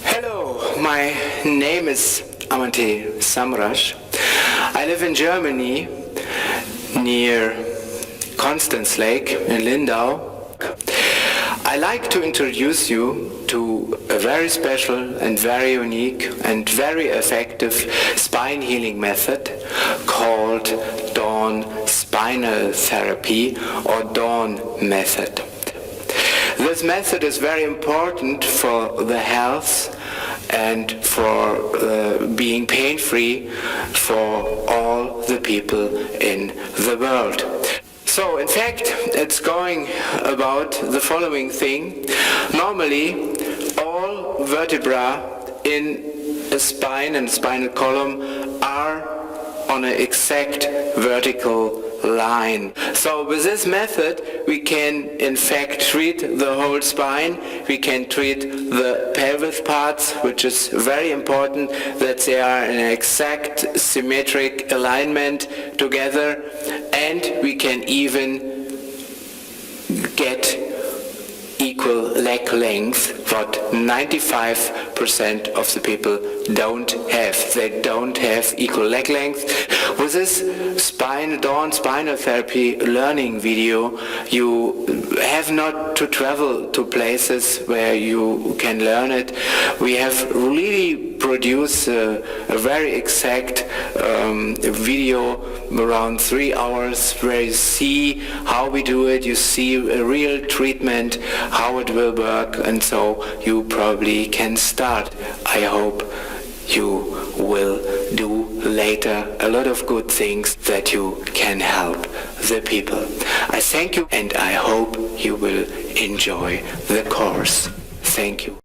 Hello, my name is Amante Samrash. I live in Germany, near Constance Lake in Lindau. I like to introduce you to a very special and very unique and very effective spine healing method called DORN spinal therapy or DORN method. This method is very important for the health and for being pain-free for all the people in the world. So in fact, it's going about the following thing. Normally, all vertebrae in a spine and spinal column are on an exact vertical line. So with this method we can in fact treat the whole spine, we can treat the pelvis parts, which is very important that they are in an exact symmetric alignment together, and we can even get equal leg length, what 95% of the people don't have. They don't have equal leg length. With this DORN spinal therapy learning video, you have not to travel to places where you can learn it. We have really produced a very exact video around 3 hours where you see how we do it, you see a real treatment, how it will work, and so you probably can start. I hope you will do later a lot of good things that you can help the people. I thank you and I hope you will enjoy the course. Thank you.